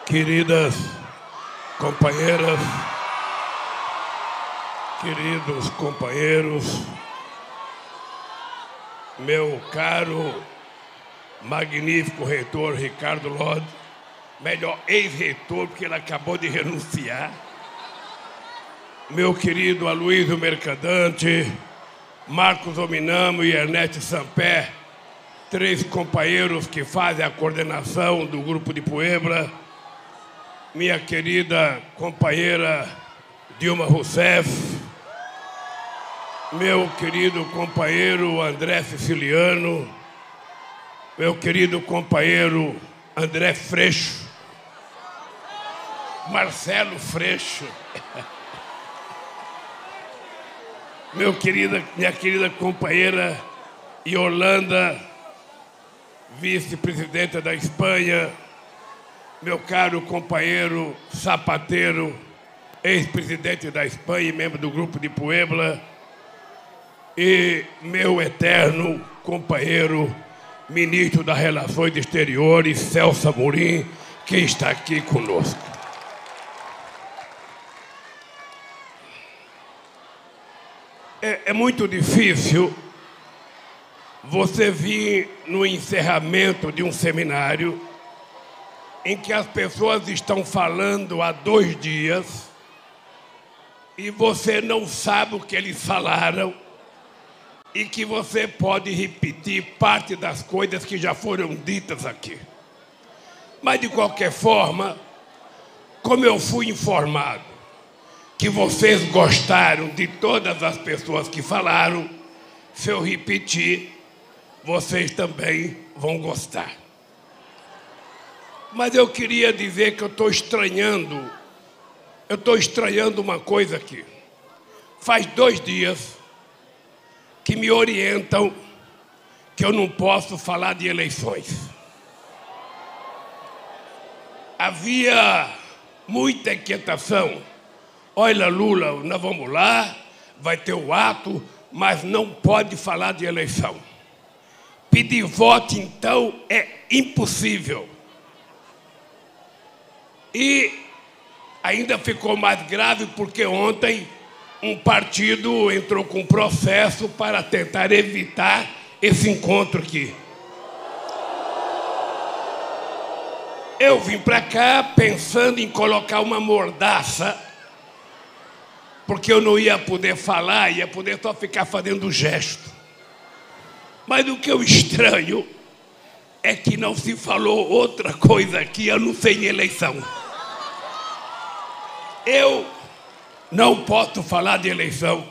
Queridas companheiras, queridos companheiros, meu caro, magnífico reitor Ricardo Lodi, melhor ex-reitor, porque ele acabou de renunciar, meu querido Aloysio Mercadante, Marcos Ominamo e Ernesto Sampé, três companheiros que fazem a coordenação do Grupo de Puebla, minha querida companheira Dilma Rousseff, meu querido companheiro André Siciliano, meu querido companheiro André Freixo, Marcelo Freixo, minha querida companheira Yolanda, vice-presidenta da Espanha, meu caro companheiro Zapatero, ex-presidente da Espanha e membro do Grupo de Puebla, e meu eterno companheiro, ministro das Relações Exteriores, Celso Amorim, que está aqui conosco. É muito difícil você vir no encerramento de um seminário em que as pessoas estão falando há 2 dias e você não sabe o que eles falaram e que você pode repetir parte das coisas que já foram ditas aqui. Mas, de qualquer forma, como eu fui informado que vocês gostaram de todas as pessoas que falaram, se eu repetir, vocês também vão gostar. Mas eu queria dizer que eu estou estranhando uma coisa aqui. Faz 2 dias que me orientam que eu não posso falar de eleições. Havia muita inquietação. Olha, Lula, nós vamos lá, vai ter o ato, mas não pode falar de eleição. Pedir voto, então, é impossível. E ainda ficou mais grave porque ontem um partido entrou com um processo para tentar evitar esse encontro aqui. Eu vim para cá pensando em colocar uma mordaça, porque eu não ia poder falar, ia poder só ficar fazendo gesto. Mas o que eu estranho é que não se falou outra coisa aqui, a não ser em eleição. Eu não posso falar de eleição,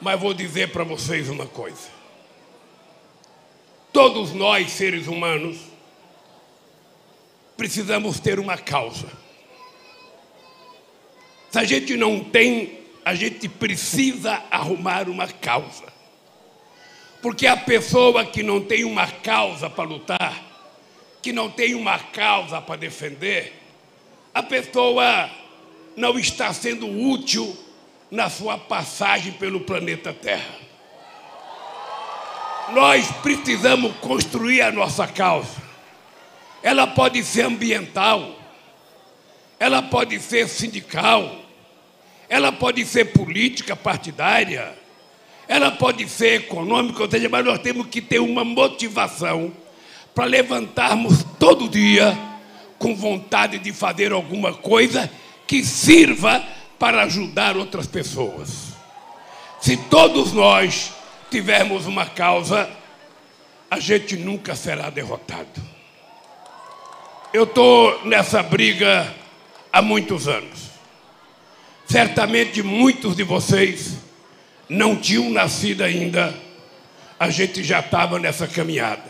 mas vou dizer para vocês uma coisa. Todos nós, seres humanos, precisamos ter uma causa. Se a gente não tem, a gente precisa arrumar uma causa. Porque a pessoa que não tem uma causa para lutar, que não tem uma causa para defender, a pessoa não está sendo útil na sua passagem pelo planeta Terra. Nós precisamos construir a nossa causa. Ela pode ser ambiental, ela pode ser sindical, ela pode ser política partidária, ela pode ser econômica, ou seja, mas nós temos que ter uma motivação para levantarmos todo dia com vontade de fazer alguma coisa que sirva para ajudar outras pessoas. Se todos nós tivermos uma causa, a gente nunca será derrotado. Eu estou nessa briga há muitos anos. Certamente muitos de vocês não tinham nascido ainda, a gente já estava nessa caminhada.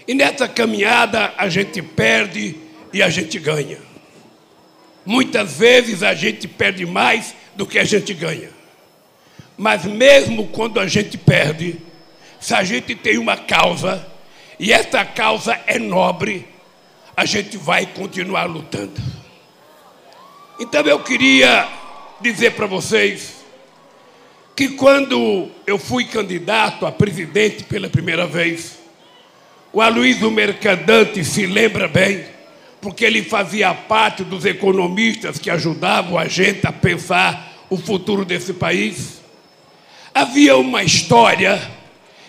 E nessa caminhada a gente perde e a gente ganha. Muitas vezes a gente perde mais do que a gente ganha. Mas mesmo quando a gente perde, se a gente tem uma causa, e essa causa é nobre, a gente vai continuar lutando. Então eu queria dizer para vocês que quando eu fui candidato a presidente pela primeira vez, o Aloysio Mercadante se lembra bem, porque ele fazia parte dos economistas que ajudavam a gente a pensar o futuro desse país. Havia uma história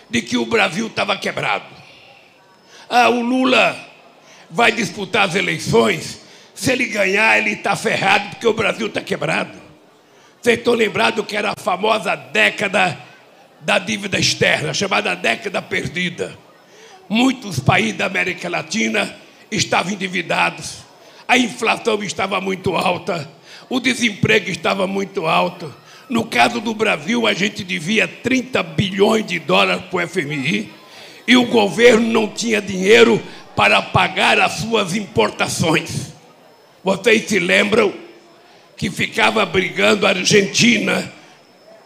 de que o Brasil estava quebrado. O Lula vai disputar as eleições, se ele ganhar, ele está ferrado, porque o Brasil está quebrado. Vocês estão lembrados que era a famosa década da dívida externa, chamada década perdida. Muitos países da América Latina estavam endividados, a inflação estava muito alta, o desemprego estava muito alto. No caso do Brasil, a gente devia 30 bilhões de dólares para o FMI e o governo não tinha dinheiro para pagar as suas importações. Vocês se lembram que ficava brigando a Argentina,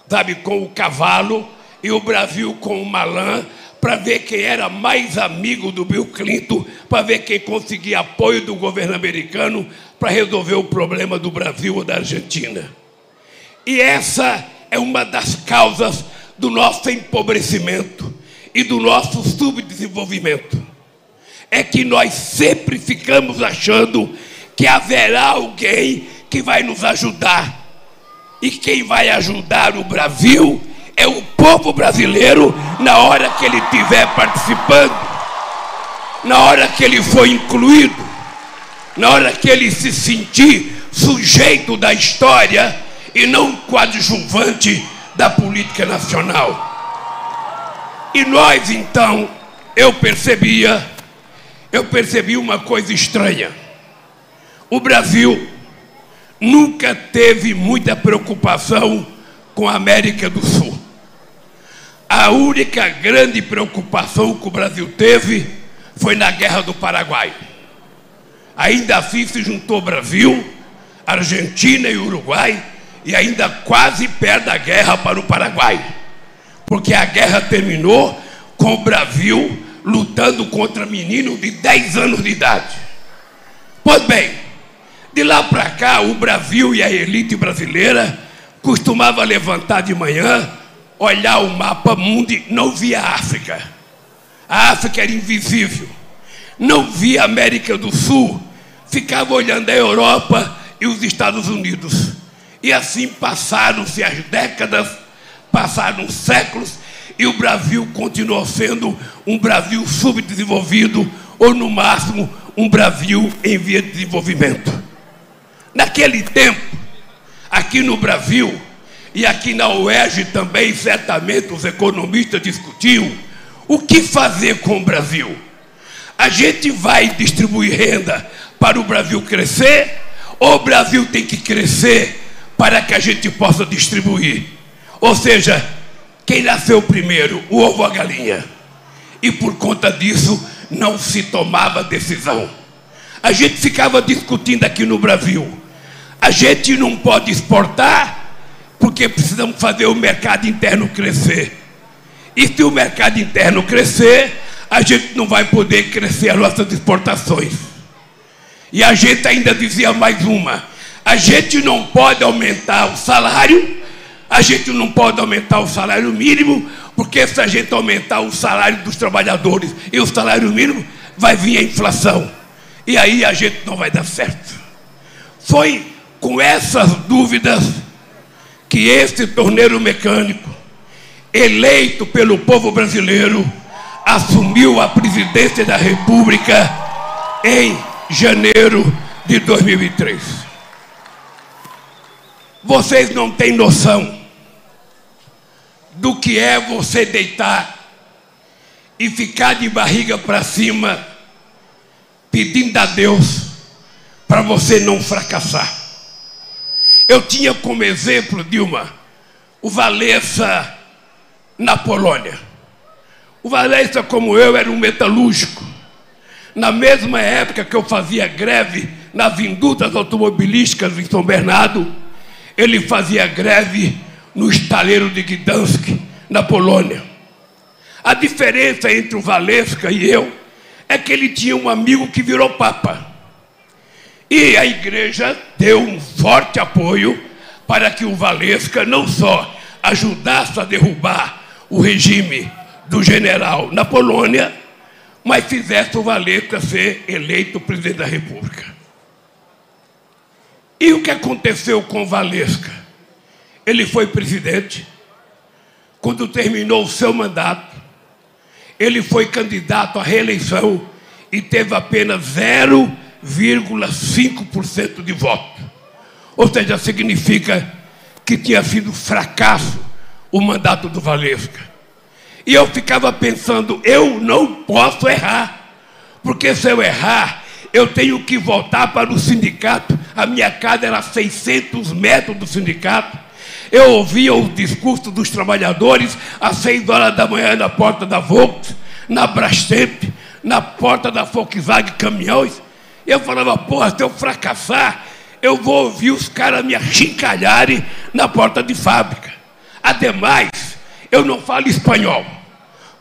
sabe, com o cavalo e o Brasil com o malan, para ver quem era mais amigo do Bill Clinton, para ver quem conseguia apoio do governo americano para resolver o problema do Brasil ou da Argentina. E essa é uma das causas do nosso empobrecimento e do nosso subdesenvolvimento. É que nós sempre ficamos achando que haverá alguém que vai nos ajudar. E quem vai ajudar o Brasil é o povo brasileiro na hora que ele estiver participando, na hora que ele for incluído, na hora que ele se sentir sujeito da história e não coadjuvante da política nacional. E nós, então, eu percebi uma coisa estranha. O Brasil nunca teve muita preocupação com a América do Sul. A única grande preocupação que o Brasil teve foi na Guerra do Paraguai. Ainda assim se juntou Brasil, Argentina e Uruguai, e ainda quase perde a guerra para o Paraguai. Porque a guerra terminou com o Brasil lutando contra meninos de 10 anos de idade. Pois bem, de lá para cá, o Brasil e a elite brasileira costumava levantar de manhã, olhar o mapa mundo e não via a África. A África era invisível. Não via a América do Sul, ficava olhando a Europa e os Estados Unidos. E assim passaram-se as décadas, passaram os séculos, e o Brasil continuou sendo um Brasil subdesenvolvido, ou no máximo, um Brasil em via de desenvolvimento. Naquele tempo, aqui no Brasil, e aqui na UERJ também, certamente os economistas discutiam o que fazer com o Brasil. A gente vai distribuir renda para o Brasil crescer, ou o Brasil tem que crescer para que a gente possa distribuir? Ou seja, quem nasceu primeiro, o ovo ou a galinha? E por conta disso, não se tomava decisão. A gente ficava discutindo aqui no Brasil. A gente não pode exportar porque precisamos fazer o mercado interno crescer. E se o mercado interno crescer, a gente não vai poder crescer as nossas exportações. E a gente ainda dizia mais uma: a gente não pode aumentar o salário, a gente não pode aumentar o salário mínimo, porque se a gente aumentar o salário dos trabalhadores e o salário mínimo, vai vir a inflação. E aí a gente não vai dar certo. Foi com essas dúvidas que esse torneiro mecânico, eleito pelo povo brasileiro, assumiu a presidência da República em janeiro de 2003. Vocês não têm noção do que é você deitar e ficar de barriga para cima pedindo a Deus para você não fracassar. Eu tinha como exemplo, Dilma, o Walesa na Polônia. O Walesa, como eu, era um metalúrgico. Na mesma época que eu fazia greve nas indústrias automobilísticas em São Bernardo, ele fazia greve no estaleiro de Gdansk, na Polônia. A diferença entre o Walesa e eu é que ele tinha um amigo que virou papa. E a igreja deu um forte apoio para que o Walesa não só ajudasse a derrubar o regime do general na Polônia, mas fizesse o Valesca ser eleito presidente da República. E o que aconteceu com o Valesca? Ele foi presidente. Quando terminou o seu mandato, ele foi candidato à reeleição e teve apenas 0,5% de voto. Ou seja, significa que tinha sido fracasso o mandato do Valesca. E eu ficava pensando, eu não posso errar, porque se eu errar, eu tenho que voltar para o sindicato. A minha casa era a 600 metros do sindicato. Eu ouvia os discursos dos trabalhadores às 6 horas da manhã na porta da Volks, na Brastemp, na porta da Volkswagen Caminhões. Eu falava, porra, se eu fracassar, eu vou ouvir os caras me achincalharem na porta de fábrica. Ademais, eu não falo espanhol.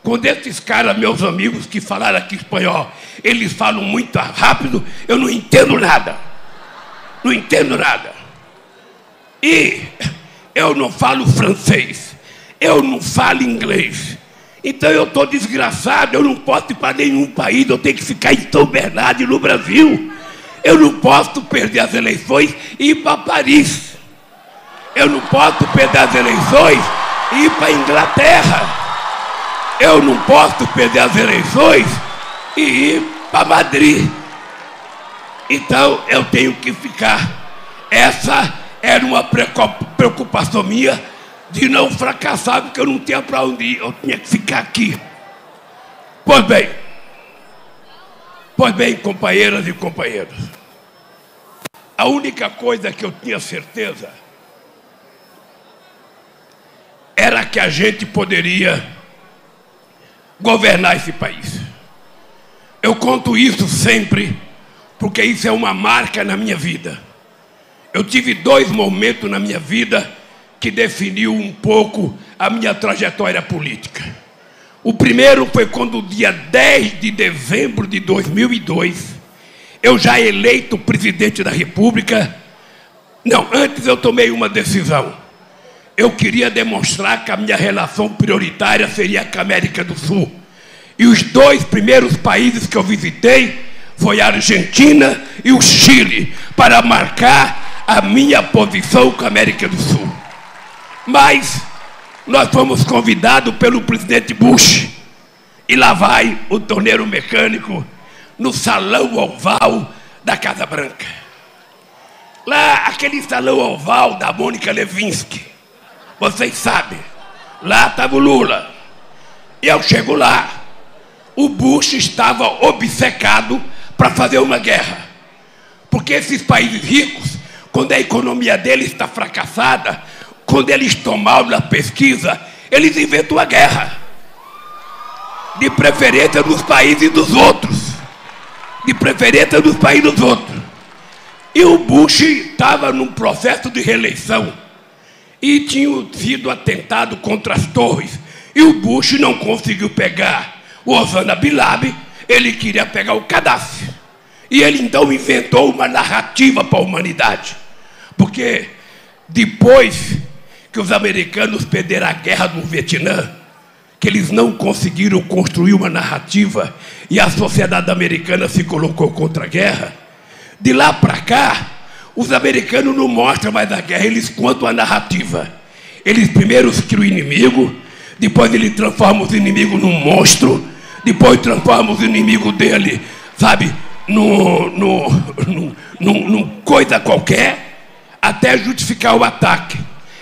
Quando esses caras, meus amigos que falaram aqui espanhol, eles falam muito rápido, eu não entendo nada. Não entendo nada. E eu não falo francês. Eu não falo inglês. Então eu estou desgraçado, eu não posso ir para nenhum país, eu tenho que ficar em São Bernardo, no Brasil. Eu não posso perder as eleições e ir para Paris. Eu não posso perder as eleições e ir para a Inglaterra. Eu não posso perder as eleições e ir para Madrid. Então eu tenho que ficar. Essa era uma preocupação minha de não fracassar, porque eu não tinha para onde ir, eu tinha que ficar aqui. Pois bem, companheiras e companheiros, a única coisa que eu tinha certeza era que a gente poderia governar esse país. Eu conto isso sempre, porque isso é uma marca na minha vida. Eu tive 2 momentos na minha vida que definiu um pouco a minha trajetória política. O primeiro foi quando, dia 10 de dezembro de 2002, eu já eleito presidente da República. Não, antes eu tomei uma decisão. Eu queria demonstrar que a minha relação prioritária seria com a América do Sul. E os 2 primeiros países que eu visitei foi a Argentina e o Chile, para marcar a minha posição com a América do Sul. Mas nós fomos convidados pelo presidente Bush, e lá vai o torneiro mecânico no salão oval da Casa Branca. Lá, aquele salão oval da Mônica Lewinsky, vocês sabem, lá estava o Lula. E eu chego lá, o Bush estava obcecado para fazer uma guerra. Porque esses países ricos, quando a economia deles está fracassada, quando eles estão mal na pesquisa, eles inventam a guerra. De preferência dos países dos outros. De preferência dos países dos outros. E o Bush estava num processo de reeleição. E tinha sido atentado contra as torres. E o Bush não conseguiu pegar o Osama Bin Laden, ele queria pegar o Gaddafi. E ele então inventou uma narrativa para a humanidade. Porque depois que os americanos perderam a guerra no Vietnã, que eles não conseguiram construir uma narrativa e a sociedade americana se colocou contra a guerra, de lá para cá, os americanos não mostram mais a guerra, eles contam a narrativa. Eles primeiro criam o inimigo, depois eles transformam os inimigos num monstro, depois transformam os inimigos dele, sabe, num coisa qualquer, até justificar o ataque.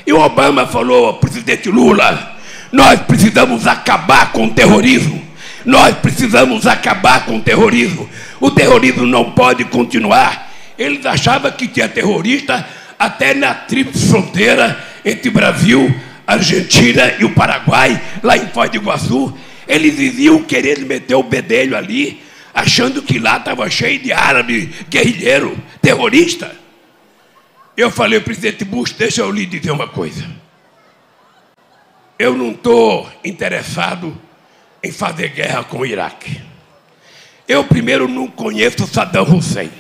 E o Obama falou, presidente Lula, nós precisamos acabar com o terrorismo. Nós precisamos acabar com o terrorismo. O terrorismo não pode continuar. Eles achavam que tinha terrorista até na tríplice fronteira entre Brasil, Argentina e o Paraguai, lá em Foz do Iguaçu. Eles diziam querendo meter o bedelho ali, achando que lá estava cheio de árabe, guerrilheiro, terrorista. Eu falei, presidente Bush, deixa eu lhe dizer uma coisa. Eu não estou interessado em fazer guerra com o Iraque. Eu, primeiro, não conheço Saddam Hussein.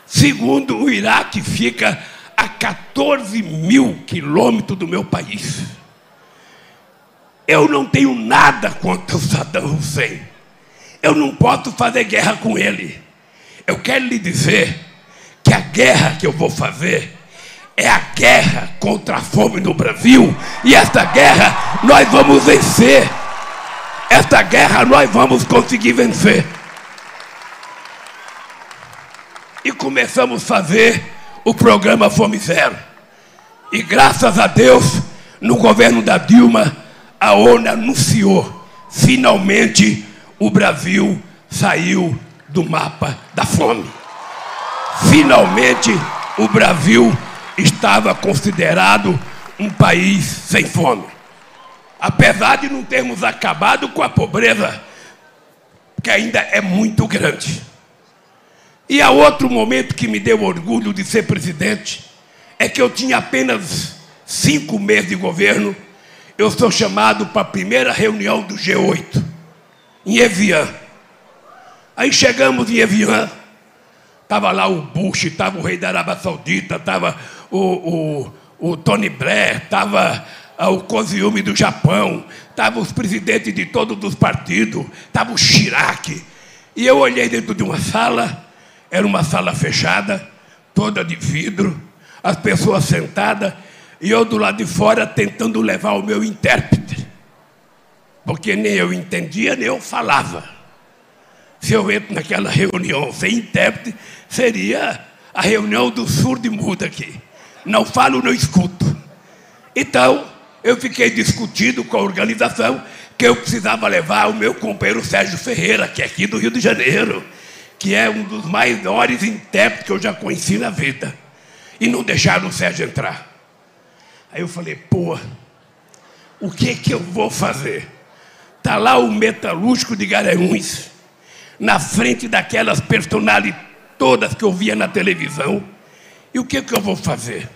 Segundo, o Iraque fica a 14 mil quilômetros do meu país. Eu não tenho nada contra o Saddam Hussein. eu não posso fazer guerra com ele. Eu quero lhe dizer que a guerra que eu vou fazer é a guerra contra a fome no Brasil, e essa guerra nós vamos vencer. Essa guerra nós vamos conseguir vencer. E começamos a fazer o programa Fome Zero. E graças a Deus, no governo da Dilma, a ONU anunciou, finalmente o Brasil saiu do mapa da fome. Finalmente o Brasil estava considerado um país sem fome. Apesar de não termos acabado com a pobreza, que ainda é muito grande. E há outro momento que me deu orgulho de ser presidente, é que eu tinha apenas 5 meses de governo. Eu sou chamado para a primeira reunião do G8, em Evian. Aí chegamos em Evian, estava lá o Bush, estava o rei da Arábia Saudita, estava o Tony Blair, estava o Koizumi do Japão, estavam os presidentes de todos os partidos, estava o Chirac. E eu olhei dentro de uma sala, era uma sala fechada, toda de vidro, as pessoas sentadas, e eu do lado de fora tentando levar o meu intérprete, porque nem eu entendia, nem eu falava. Se eu entro naquela reunião sem intérprete, seria a reunião do surdo e mudo aqui. Não falo, não escuto. Então, eu fiquei discutindo com a organização que eu precisava levar o meu companheiro Sérgio Ferreira, que é aqui do Rio de Janeiro, que é um dos maiores intérpretes que eu já conheci na vida. E não deixaram o Sérgio entrar. Aí eu falei, pô, o que que eu vou fazer? Está lá o metalúrgico de Garanhuns, na frente daquelas personalidades todas que eu via na televisão. E o que que eu vou fazer?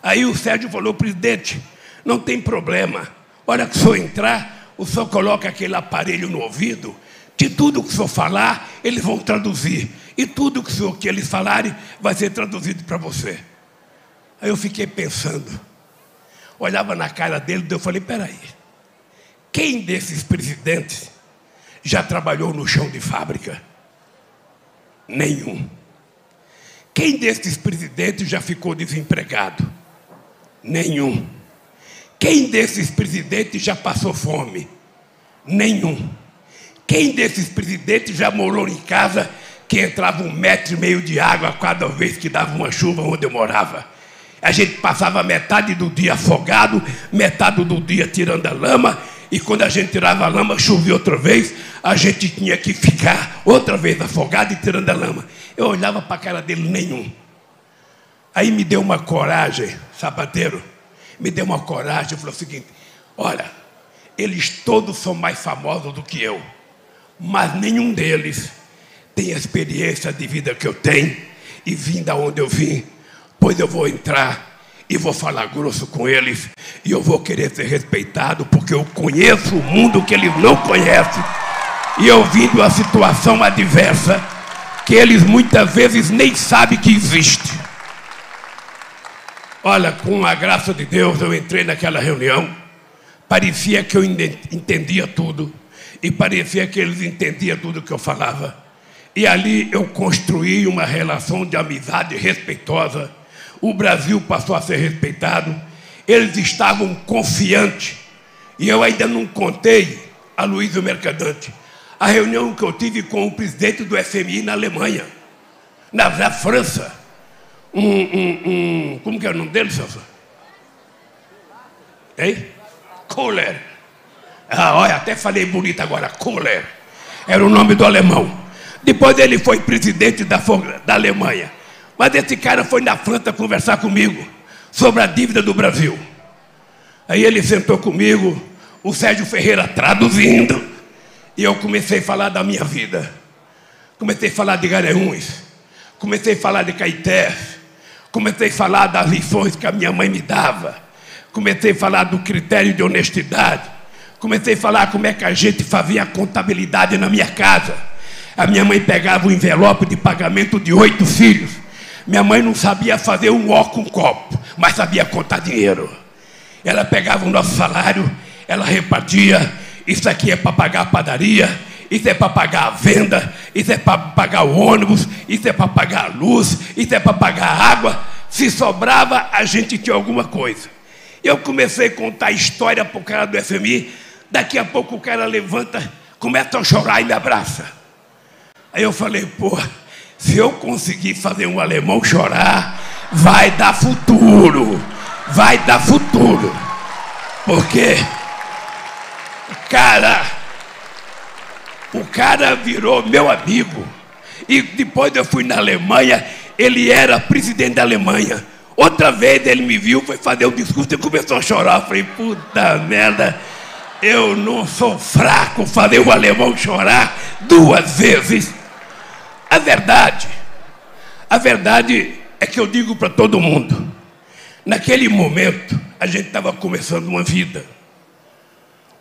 Aí o Sérgio falou, presidente, não tem problema. A hora que o senhor entrar, o senhor coloca aquele aparelho no ouvido, de tudo que o senhor falar, eles vão traduzir. E tudo que eles falarem vai ser traduzido para você. Aí eu fiquei pensando, olhava na cara dele, eu falei, peraí, quem desses presidentes já trabalhou no chão de fábrica? Nenhum. Quem desses presidentes já ficou desempregado? Nenhum. Quem desses presidentes já passou fome? Nenhum. Quem desses presidentes já morou em casa que entrava 1,5 metro de água cada vez que dava uma chuva onde eu morava? A gente passava metade do dia afogado, metade do dia tirando a lama, e quando a gente tirava a lama, chovia outra vez, a gente tinha que ficar outra vez afogado e tirando a lama. Eu olhava para a cara dele, nenhum. Aí me deu uma coragem, sapateiro, me deu uma coragem, falou o seguinte, olha, eles todos são mais famosos do que eu, mas nenhum deles tem a experiência de vida que eu tenho e vim da onde eu vim, pois eu vou entrar e vou falar grosso com eles e eu vou querer ser respeitado porque eu conheço o mundo que eles não conhecem e eu vim de uma situação adversa que eles muitas vezes nem sabem que existe. Olha, com a graça de Deus eu entrei naquela reunião, parecia que eu entendia tudo e parecia que eles entendiam tudo que eu falava. E ali eu construí uma relação de amizade respeitosa. O Brasil passou a ser respeitado. Eles estavam confiantes. E eu ainda não contei a Luísa Mercadante a reunião que eu tive com o presidente do FMI na Alemanha, na França. Como que é o nome dele, Celso? Hein? Kohler. Olha, até falei bonito agora, Kohler. Era o nome do alemão. Depois ele foi presidente da Alemanha. Mas esse cara foi na França conversar comigo sobre a dívida do Brasil. Aí ele sentou comigo, o Sérgio Ferreira traduzindo, e eu comecei a falar da minha vida. Comecei a falar de Garanhuns, comecei a falar de Caetés, comecei a falar das lições que a minha mãe me dava, comecei a falar do critério de honestidade, comecei a falar como é que a gente fazia a contabilidade na minha casa. A minha mãe pegava o envelope de pagamento de 8 filhos. Minha mãe não sabia fazer um ó com um copo, mas sabia contar dinheiro. Ela pegava o nosso salário, ela repartia, isso aqui é para pagar a padaria, isso é para pagar a venda, isso é para pagar o ônibus, isso é para pagar a luz, isso é para pagar a água. Se sobrava, a gente tinha alguma coisa. Eu comecei a contar história para o cara do FMI, daqui a pouco o cara levanta, começa a chorar e me abraça. Aí eu falei, pô, se eu conseguir fazer um alemão chorar, vai dar futuro, vai dar futuro. Porque o cara virou meu amigo. E depois eu fui na Alemanha, ele era presidente da Alemanha. Outra vez ele me viu, foi fazer um discurso e começou a chorar. Eu falei, puta merda, eu não sou fraco fazer o alemão chorar 2 vezes. A verdade é que eu digo para todo mundo, naquele momento a gente estava começando uma vida.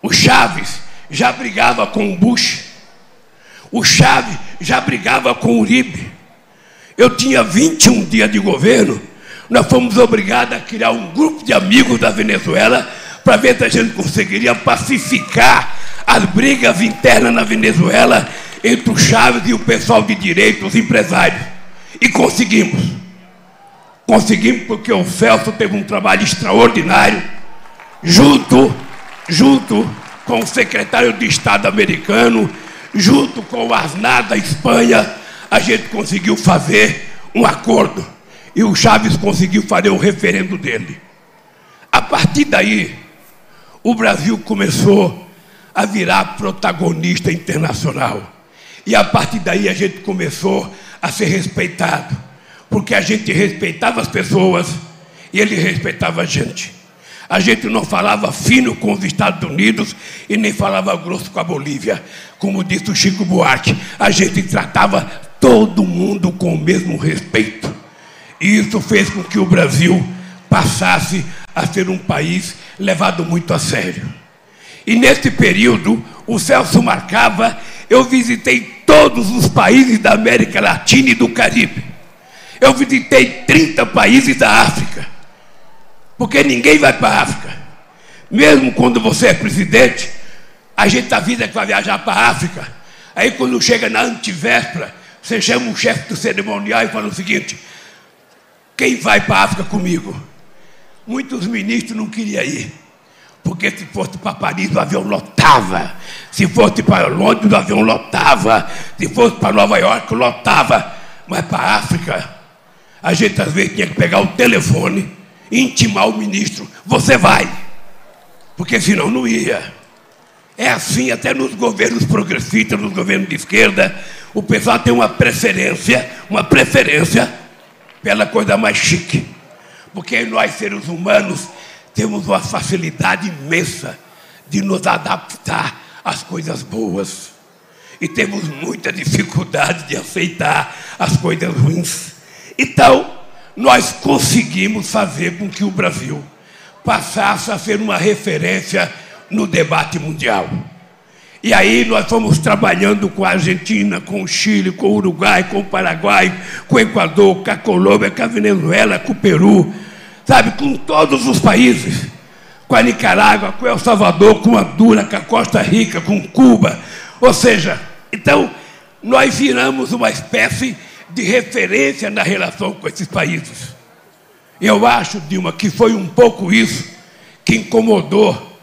O Chaves já brigava com o Bush, o Chaves já brigava com o Uribe. Eu tinha 21 dias de governo, nós fomos obrigados a criar um grupo de amigos da Venezuela para ver se a gente conseguiria pacificar as brigas internas na Venezuela entre o Chaves e o pessoal de direita, os empresários. E conseguimos. Conseguimos porque o Celso teve um trabalho extraordinário, junto com o secretário de Estado americano, junto com o Aznar da Espanha, a gente conseguiu fazer um acordo. E o Chaves conseguiu fazer o referendo dele. A partir daí, o Brasil começou a virar protagonista internacional. E a partir daí a gente começou a ser respeitado. Porque a gente respeitava as pessoas e ele respeitava a gente. A gente não falava fino com os Estados Unidos e nem falava grosso com a Bolívia. Como disse o Chico Buarque, a gente tratava todo mundo com o mesmo respeito. E isso fez com que o Brasil passasse a ser um país levado muito a sério. E nesse período, o Celso marcava, eu visitei todos os países da América Latina e do Caribe. Eu visitei 30 países da África. Porque ninguém vai para a África. Mesmo quando você é presidente, a gente avisa que vai viajar para a África. Aí quando chega na antivéspera, você chama o chefe do cerimonial e fala o seguinte: quem vai para a África comigo? Muitos ministros não queriam ir, porque se fosse para Paris o avião lotava, se fosse para Londres o avião lotava, se fosse para Nova York lotava. Mas para a África, a gente às vezes tinha que pegar o telefone e intimar o ministro: você vai, porque senão não ia. É assim até nos governos progressistas, nos governos de esquerda, o pessoal tem uma preferência pela coisa mais chique. Porque nós, seres humanos, temos uma facilidade imensa de nos adaptar às coisas boas. E temos muita dificuldade de aceitar as coisas ruins. Então, nós conseguimos fazer com que o Brasil passasse a ser uma referência no debate mundial. E aí nós fomos trabalhando com a Argentina, com o Chile, com o Uruguai, com o Paraguai, com o Equador, com a Colômbia, com a Venezuela, com o Peru, sabe, com todos os países, com a Nicarágua, com El Salvador, com Honduras, com a Costa Rica, com Cuba. Ou seja, então nós viramos uma espécie de referência na relação com esses países. Eu acho, Dilma, que foi um pouco isso que incomodou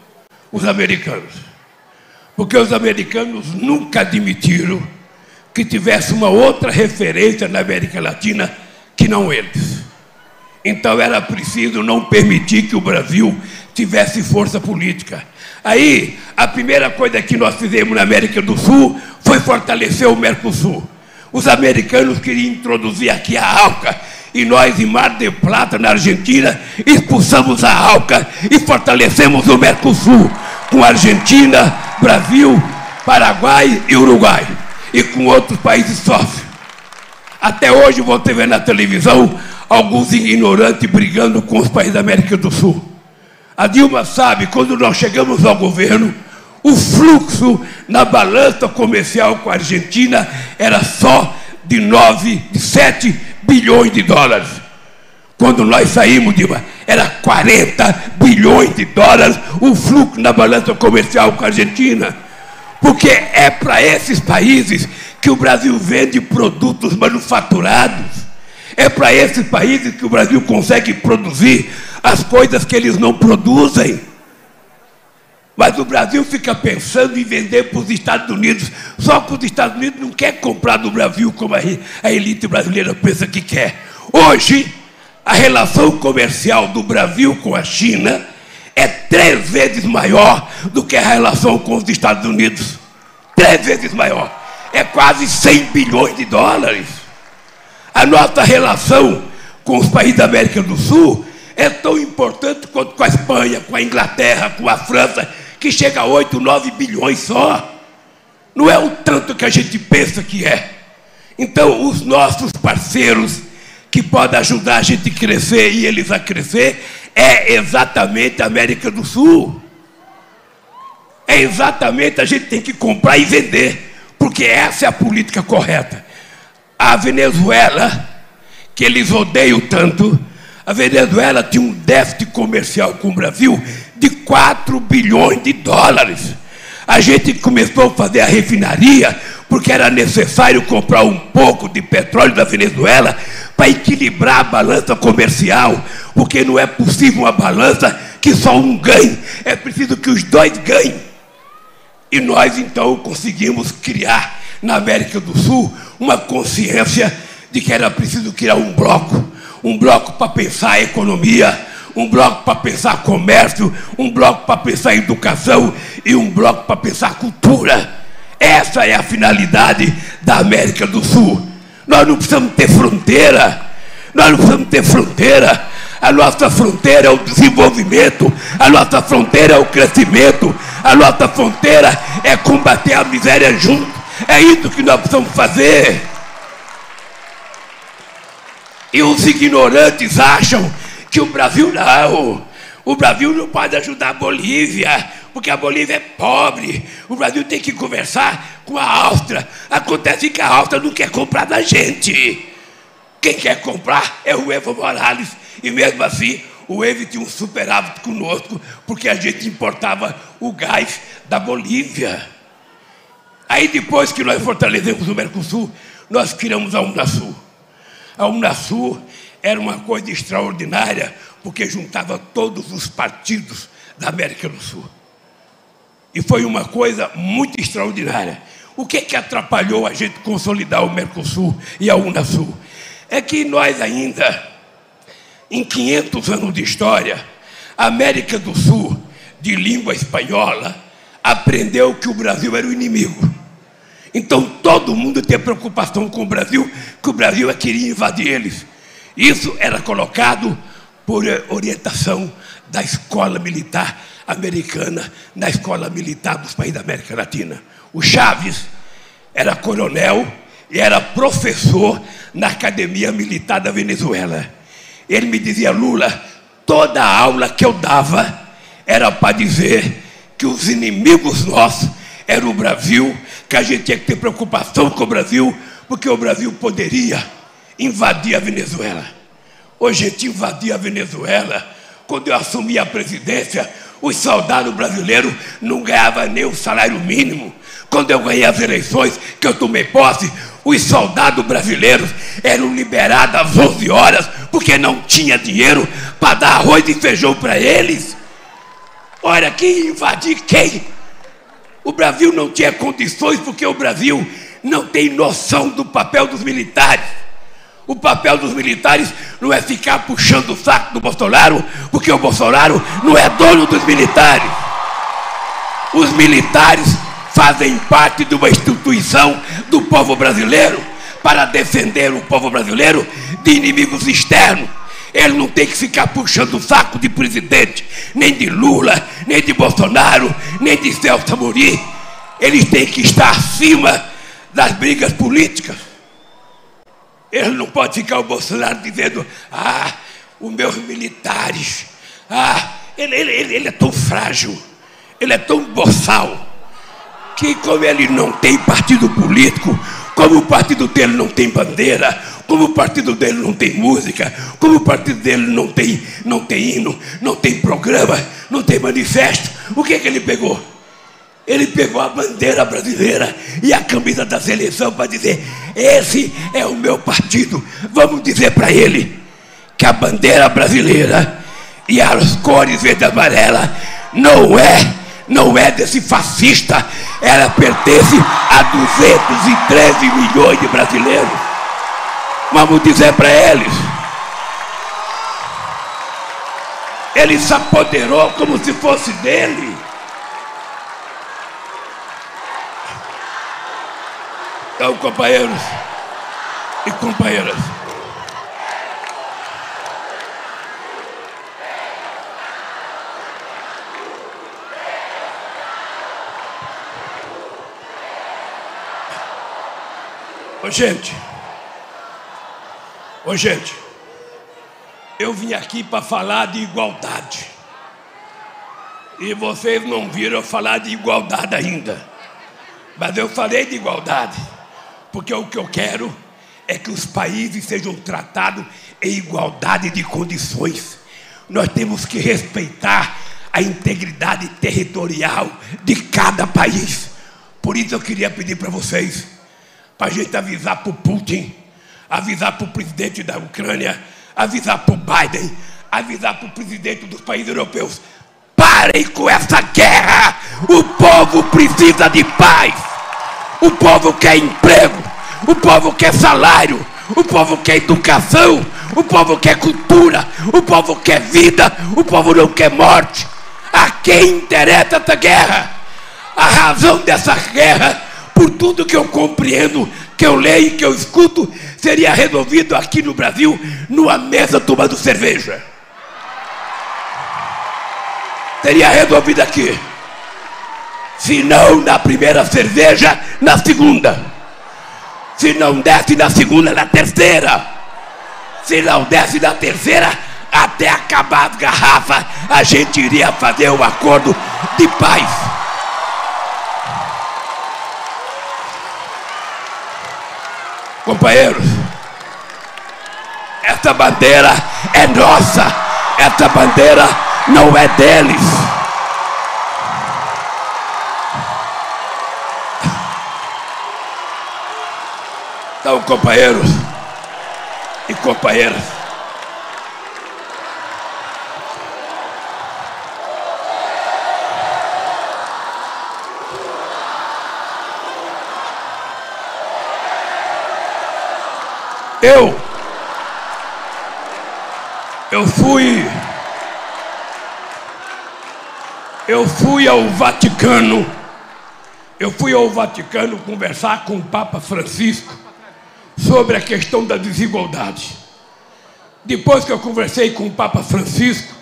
os americanos. Porque os americanos nunca admitiram que tivesse uma outra referência na América Latina que não eles. Então era preciso não permitir que o Brasil tivesse força política. Aí, a primeira coisa que nós fizemos na América do Sul foi fortalecer o Mercosul. Os americanos queriam introduzir aqui a ALCA, e nós, em Mar del Plata, na Argentina, expulsamos a ALCA e fortalecemos o Mercosul, com a Argentina, Brasil, Paraguai e Uruguai, e com outros países sócios. Até hoje você vê na televisão alguns ignorantes brigando com os países da América do Sul. A Dilma sabe, quando nós chegamos ao governo, o fluxo na balança comercial com a Argentina era só de 7 bilhões de dólares. Quando nós saímos, Dilma, era 40 bilhões de dólares o fluxo na balança comercial com a Argentina. Porque é para esses países que o Brasil vende produtos manufaturados. É para esses países que o Brasil consegue produzir as coisas que eles não produzem. Mas o Brasil fica pensando em vender para os Estados Unidos, só que os Estados Unidos não querem comprar do Brasil como a elite brasileira pensa que quer. Hoje, a relação comercial do Brasil com a China é 3 vezes maior do que a relação com os Estados Unidos. 3 vezes maior. É quase 100 bilhões de dólares. A nossa relação com os países da América do Sul é tão importante quanto com a Espanha, com a Inglaterra, com a França, que chega a 8, 9 bilhões só. Não é o tanto que a gente pensa que é. Então, os nossos parceiros que podem ajudar a gente a crescer e eles a crescer é exatamente a América do Sul. É exatamente, a gente tem que comprar e vender, porque essa é a política correta. A Venezuela, que eles odeiam tanto, a Venezuela tinha um déficit comercial com o Brasil de 4 bilhões de dólares. A gente começou a fazer a refinaria porque era necessário comprar um pouco de petróleo da Venezuela para equilibrar a balança comercial, porque não é possível uma balança que só um ganhe, é preciso que os dois ganhem. E nós, então, conseguimos criar na América do Sul uma consciência de que era preciso criar um bloco para pensar a economia, um bloco para pensar comércio, um bloco para pensar educação e um bloco para pensar cultura. Essa é a finalidade da América do Sul. Nós não precisamos ter fronteira, nós não precisamos ter fronteira. A nossa fronteira é o desenvolvimento, a nossa fronteira é o crescimento, a nossa fronteira é combater a miséria junto. É isso que nós precisamos fazer. E os ignorantes acham que o Brasil não pode ajudar a Bolívia, porque a Bolívia é pobre. O Brasil tem que conversar com a Áustria. Acontece que a Áustria não quer comprar da gente. Quem quer comprar é o Evo Morales. E mesmo assim, o Evo tinha um superávit conosco, porque a gente importava o gás da Bolívia. Aí depois que nós fortalecemos o Mercosul, nós criamos a Unasul. A Unasul era uma coisa extraordinária, porque juntava todos os partidos da América do Sul. E foi uma coisa muito extraordinária. O que atrapalhou a gente consolidar o Mercosul e a Unasul? É que nós ainda, em 500 anos de história, a América do Sul, de língua espanhola, aprendeu que o Brasil era o inimigo. Então todo mundo tem preocupação com o Brasil, que o Brasil queria invadir eles. Isso era colocado por orientação da escola militar americana, na escola militar dos países da América Latina. O Chaves era coronel e era professor na Academia Militar da Venezuela. Ele me dizia: Lula, toda a aula que eu dava era para dizer que os inimigos nossos eram o Brasil, que a gente tinha que ter preocupação com o Brasil, porque o Brasil poderia invadir a Venezuela. Hoje a gente invadia a Venezuela. Quando eu assumi a presidência, os soldados brasileiros não ganhavam nem o salário mínimo. Quando eu ganhei as eleições, que eu tomei posse, os soldados brasileiros eram liberados às 11 horas, porque não tinha dinheiro para dar arroz e feijão para eles. Olha, quem invadir quem? O Brasil não tinha condições, porque o Brasil não tem noção do papel dos militares. O papel dos militares não é ficar puxando o saco do Bolsonaro, porque o Bolsonaro não é dono dos militares. Os militares fazem parte de uma instituição do povo brasileiro para defender o povo brasileiro de inimigos externos. Ele não tem que ficar puxando o saco de presidente, nem de Lula, nem de Bolsonaro, nem de Celso Amorim. Eles têm que estar acima das brigas políticas. Ele não pode ficar o Bolsonaro dizendo: os meus militares, ele é tão frágil, ele é tão boçal, que como ele não tem partido político, como o partido dele não tem bandeira, como o partido dele não tem música, como o partido dele não tem hino, não tem programa, não tem manifesto, o que ele pegou? Ele pegou a bandeira brasileira e a camisa da seleção para dizer: esse é o meu partido. Vamos dizer para ele que a bandeira brasileira e as cores verde e amarela não é desse fascista. Ela pertence a 213 milhões de brasileiros. Vamos dizer para eles. Ele se apoderou como se fosse dele. Então, companheiros e companheiras, Ô gente, eu vim aqui para falar de igualdade. E vocês não viram eu falar de igualdade ainda. Mas eu falei de igualdade, porque o que eu quero é que os países sejam tratados em igualdade de condições. Nós temos que respeitar a integridade territorial de cada país. Por isso eu queria pedir para vocês, para a gente avisar para o Putin, avisar para o presidente da Ucrânia, avisar para o Biden, avisar para o presidente dos países europeus: parem com essa guerra! O povo precisa de paz! O povo quer emprego! O povo quer salário! O povo quer educação! O povo quer cultura! O povo quer vida! O povo não quer morte! A quem interessa essa guerra? A razão dessa guerra, por tudo que eu compreendo, que eu leio e que eu escuto, seria resolvido aqui no Brasil, numa mesa tomando cerveja. Seria resolvido aqui. Se não na primeira cerveja, na segunda. Se não desce na segunda, na terceira. Se não desce na terceira, até acabar as garrafas, a gente iria fazer um acordo de paz. Companheiros, essa bandeira é nossa. Essa bandeira não é deles. Então, companheiros e companheiras, eu fui ao Vaticano. Eu fui ao Vaticano conversar com o Papa Francisco sobre a questão da desigualdade. Depois que eu conversei com o Papa Francisco,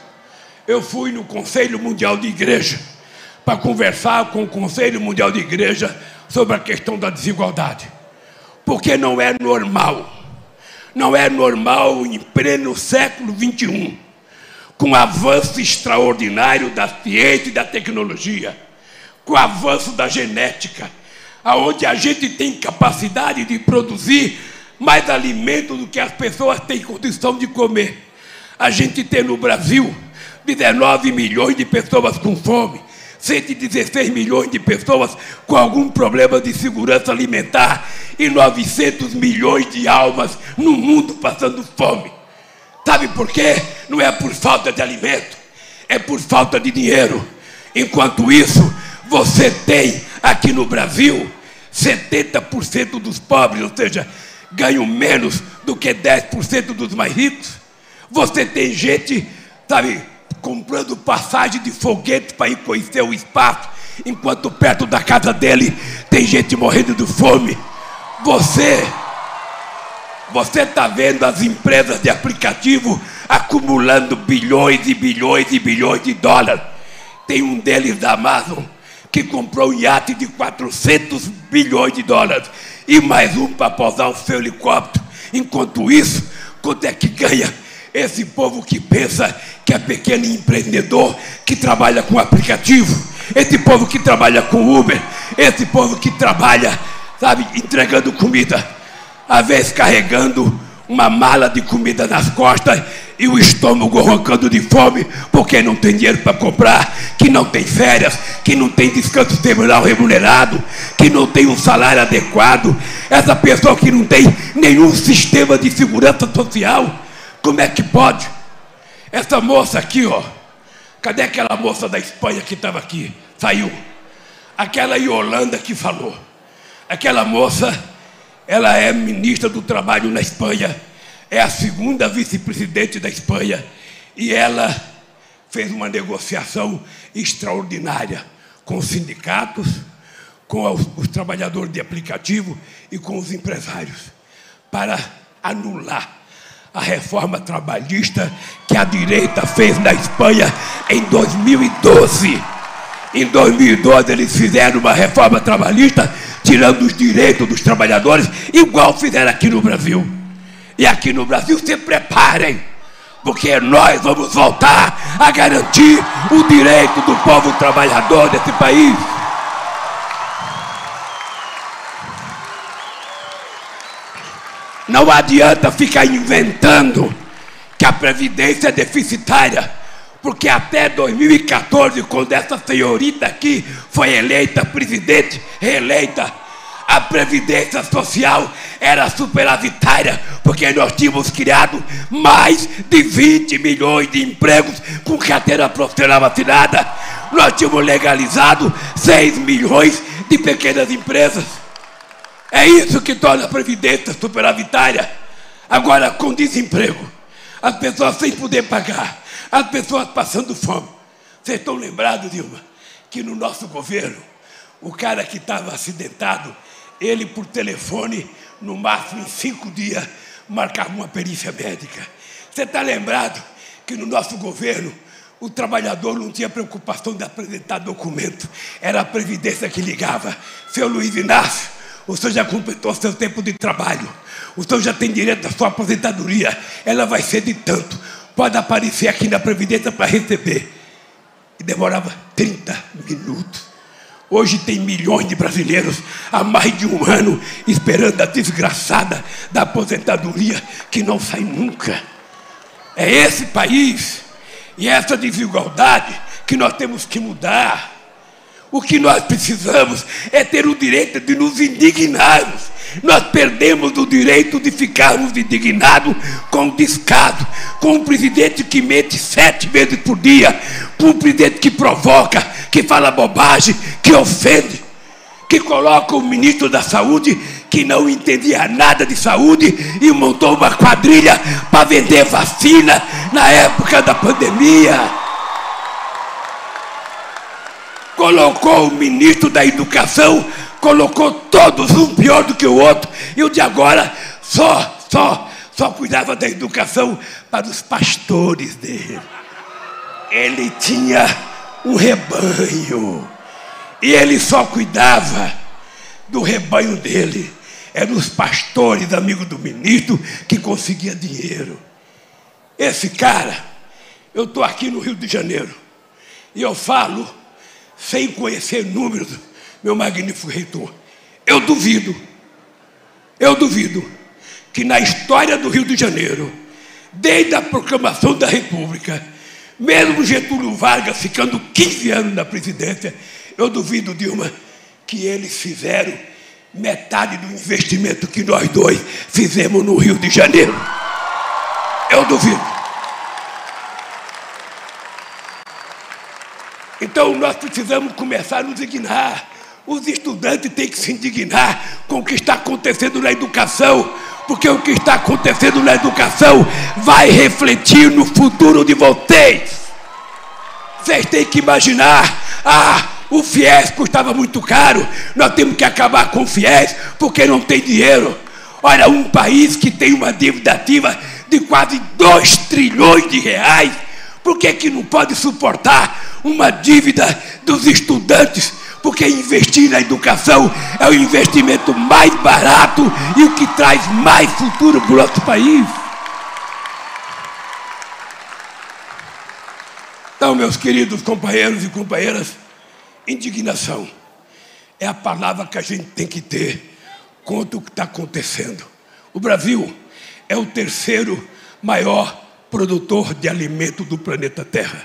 eu fui no Conselho Mundial de Igreja para conversar com o Conselho Mundial de Igreja sobre a questão da desigualdade. Porque não é normal. Não é normal em pleno século XXI, com o avanço extraordinário da ciência e da tecnologia, com o avanço da genética, onde a gente tem capacidade de produzir mais alimento do que as pessoas têm condição de comer. A gente tem no Brasil 19 milhões de pessoas com fome, 116 milhões de pessoas com algum problema de segurança alimentar e 900 milhões de almas no mundo passando fome. Sabe por quê? Não é por falta de alimento, é por falta de dinheiro. Enquanto isso, você tem aqui no Brasil 70% dos pobres, ou seja, ganham menos do que 10% dos mais ricos. Você tem gente, sabe, comprando passagem de foguete para ir conhecer o espaço, enquanto perto da casa dele tem gente morrendo de fome. Você está vendo as empresas de aplicativo acumulando bilhões e bilhões e bilhões de dólares. Tem um deles da Amazon que comprou um iate de 400 bilhões de dólares e mais um para pousar o seu helicóptero. Enquanto isso, quanto é que ganha esse povo que pensa que é pequeno empreendedor, que trabalha com aplicativo, esse povo que trabalha com Uber, esse povo que trabalha, sabe, entregando comida, às vezes carregando uma mala de comida nas costas e o estômago roncando de fome, porque não tem dinheiro para comprar, que não tem férias, que não tem descanso semanal remunerado, que não tem um salário adequado, essa pessoa que não tem nenhum sistema de segurança social, como é que pode? Essa moça aqui, ó, cadê aquela moça da Espanha que estava aqui? Saiu. Aquela Yolanda que falou. Aquela moça, ela é ministra do Trabalho na Espanha, é a segunda vice-presidente da Espanha, e ela fez uma negociação extraordinária com os sindicatos, com os trabalhadores de aplicativo e com os empresários, para anular a reforma trabalhista que a direita fez na Espanha em 2012. Em 2012 eles fizeram uma reforma trabalhista tirando os direitos dos trabalhadores, igual fizeram aqui no Brasil. E aqui no Brasil se preparem, porque nós vamos voltar a garantir o direito do povo trabalhador desse país. Não adianta ficar inventando que a Previdência é deficitária, porque até 2014, quando essa senhorita aqui foi eleita presidente, reeleita, a Previdência Social era superavitária, porque nós tínhamos criado mais de 20 milhões de empregos com carteira profissional assinada. Nós tínhamos legalizado 6 milhões de pequenas empresas. É isso que torna a Previdência superavitária. Agora, com desemprego, as pessoas sem poder pagar, as pessoas passando fome. Vocês estão lembrados, Dilma, que no nosso governo, o cara que estava acidentado, ele por telefone, no máximo em 5 dias, marcava uma perícia médica. Você está lembrado que no nosso governo, o trabalhador não tinha preocupação de apresentar documento, era a Previdência que ligava. Seu Luiz Inácio, o senhor já completou seu tempo de trabalho, o senhor já tem direito à sua aposentadoria, ela vai ser de tanto, pode aparecer aqui na Previdência para receber. E demorava 30 minutos. Hoje tem milhões de brasileiros há mais de 1 ano esperando a desgraçada da aposentadoria que não sai nunca. É esse país e essa desigualdade que nós temos que mudar. O que nós precisamos é ter o direito de nos indignarmos. Nós perdemos o direito de ficarmos indignados com o descaso, com um presidente que mente 7 vezes por dia, com um presidente que provoca, que fala bobagem, que ofende, que coloca o ministro da Saúde, que não entendia nada de saúde, e montou uma quadrilha para vender vacina na época da pandemia. Colocou o ministro da Educação, colocou todos um pior do que o outro, e o de agora só cuidava da educação para os pastores dele. Ele tinha um rebanho, e ele só cuidava do rebanho dele. Eram os pastores, amigos do ministro, que conseguiam dinheiro. Esse cara, eu estou aqui no Rio de Janeiro, e eu falo sem conhecer números, meu magnífico reitor. Eu duvido que na história do Rio de Janeiro, desde a proclamação da República, mesmo Getúlio Vargas ficando 15 anos na presidência, eu duvido, Dilma, que eles fizeram metade do investimento que nós dois fizemos no Rio de Janeiro. Eu duvido. Então nós precisamos começar a nos indignar. Os estudantes têm que se indignar com o que está acontecendo na educação, porque o que está acontecendo na educação vai refletir no futuro de vocês. Vocês têm que imaginar, o FIES custava muito caro, nós temos que acabar com o FIES porque não tem dinheiro. Olha, um país que tem uma dívida ativa de quase 2 trilhões de reais, por que não pode suportar uma dívida dos estudantes? Porque investir na educação é o investimento mais barato e o que traz mais futuro para o nosso país. Então, meus queridos companheiros e companheiras, indignação é a palavra que a gente tem que ter contra o que está acontecendo. O Brasil é o 3º maior produtor de alimento do planeta Terra.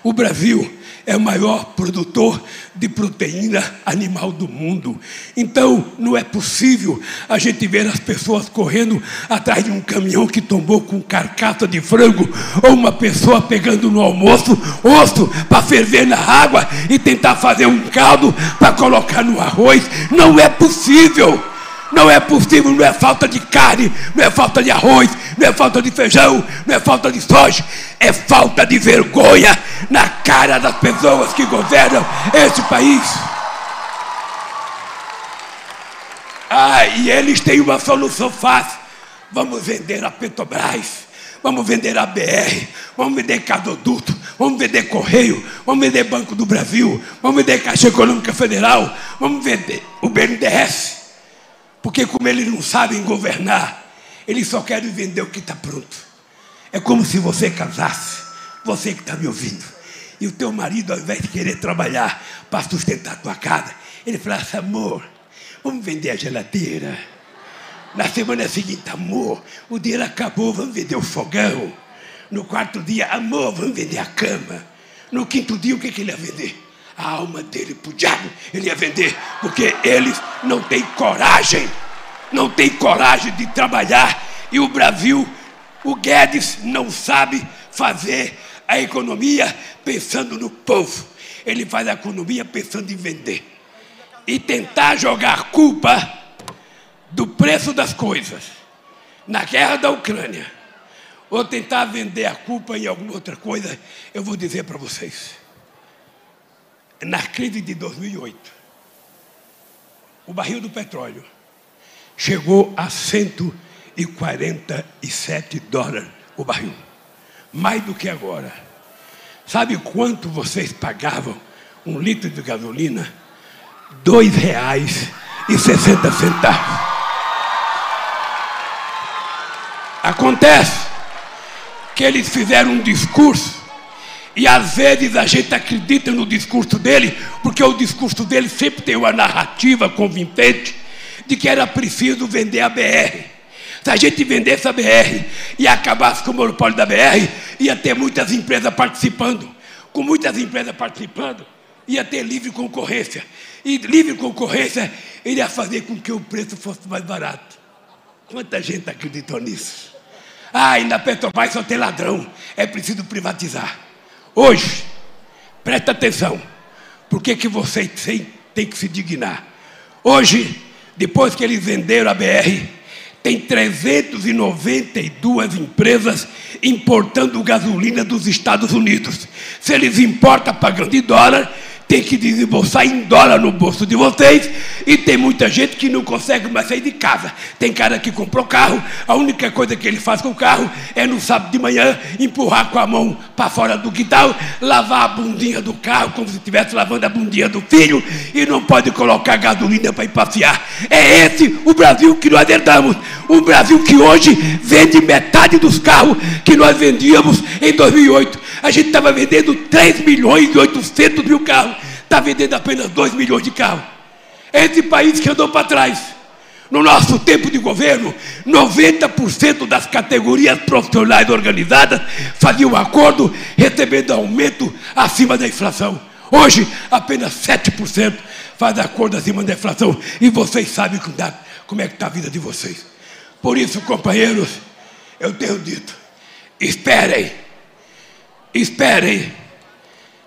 O Brasil é o maior produtor de proteína animal do mundo. Então, não é possível a gente ver as pessoas correndo atrás de um caminhão que tombou com carcaça de frango, ou uma pessoa pegando no almoço osso para ferver na água e tentar fazer um caldo para colocar no arroz. Não é possível. Não é possível, não é falta de carne, não é falta de arroz, não é falta de feijão, não é falta de soja, é falta de vergonha na cara das pessoas que governam esse país. E eles têm uma solução fácil. Vamos vender a Petrobras, vamos vender a BR, vamos vender gasoduto, vamos vender Correio, vamos vender Banco do Brasil, vamos vender Caixa Econômica Federal, vamos vender o BNDES. Porque como eles não sabem governar, eles só querem vender o que está pronto. É como se você casasse, você que está me ouvindo, e o teu marido, ao invés de querer trabalhar para sustentar a tua casa, ele falasse: amor, vamos vender a geladeira. Na semana seguinte: amor, o dinheiro acabou, vamos vender o fogão. No quarto dia: amor, vamos vender a cama. No quinto dia, o que ele ia vender? A alma dele para o diabo ele ia vender, porque eles não têm coragem de trabalhar. E o Brasil, o Guedes não sabe fazer a economia pensando no povo, ele faz a economia pensando em vender e tentar jogar culpa do preço das coisas na guerra da Ucrânia, ou tentar vender a culpa em alguma outra coisa. Eu vou dizer para vocês, na crise de 2008, o barril do petróleo chegou a $147 o barril, mais do que agora. Sabe quanto vocês pagavam um litro de gasolina? R$2,60. Acontece que eles fizeram um discurso, e às vezes a gente acredita no discurso dele, porque o discurso dele sempre tem uma narrativa convincente de que era preciso vender a BR. Se a gente vendesse a BR e acabasse com o monopólio da BR, ia ter muitas empresas participando. Com muitas empresas participando, ia ter livre concorrência. E livre concorrência iria fazer com que o preço fosse mais barato. Quanta gente acreditou nisso? E na Petrobras só tem ladrão, é preciso privatizar. Hoje, presta atenção, por que vocês têm que se dignar? Hoje, depois que eles venderam a BR, tem 392 empresas importando gasolina dos Estados Unidos. Se eles importam pagando em dólar, tem que desembolsar em dólar no bolso de vocês, e tem muita gente que não consegue mais sair de casa. Tem cara que comprou carro, a única coisa que ele faz com o carro é no sábado de manhã empurrar com a mão para fora do quintal, lavar a bundinha do carro como se estivesse lavando a bundinha do filho, e não pode colocar gasolina para ir passear. É esse o Brasil que nós herdamos. Um Brasil que hoje vende metade dos carros que nós vendíamos em 2008. A gente estava vendendo 3.800.000 carros, está vendendo apenas 2 milhões de carros. É esse país que andou para trás. No nosso tempo de governo, 90% das categorias profissionais organizadas faziam acordo recebendo aumento acima da inflação. Hoje, apenas 7% faz acordo acima da inflação. E vocês sabem como é que está a vida de vocês. Por isso, companheiros, eu tenho dito: esperem,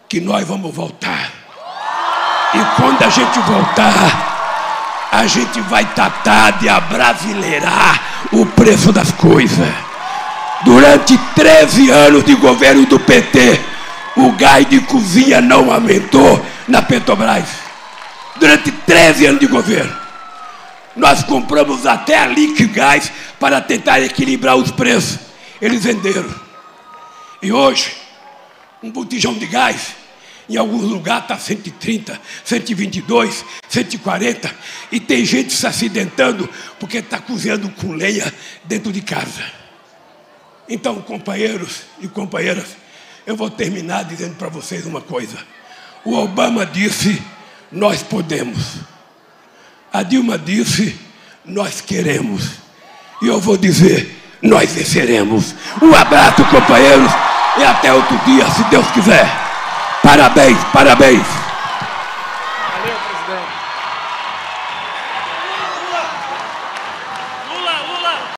que nós vamos voltar. E quando a gente voltar, a gente vai tratar de abrasileirar o preço das coisas. Durante 13 anos de governo do PT, o gás de cozinha não aumentou na Petrobras. Durante 13 anos de governo, nós compramos até a Liquigás para tentar equilibrar os preços. Eles venderam. E hoje, um botijão de gás, em alguns lugares está 130, 122, 140, e tem gente se acidentando porque está cozinhando com lenha dentro de casa. Então, companheiros e companheiras, eu vou terminar dizendo para vocês uma coisa. O Obama disse: nós podemos. A Dilma disse: nós queremos. E eu vou dizer: nós venceremos. Um abraço, companheiros, e até outro dia, se Deus quiser. Parabéns, parabéns.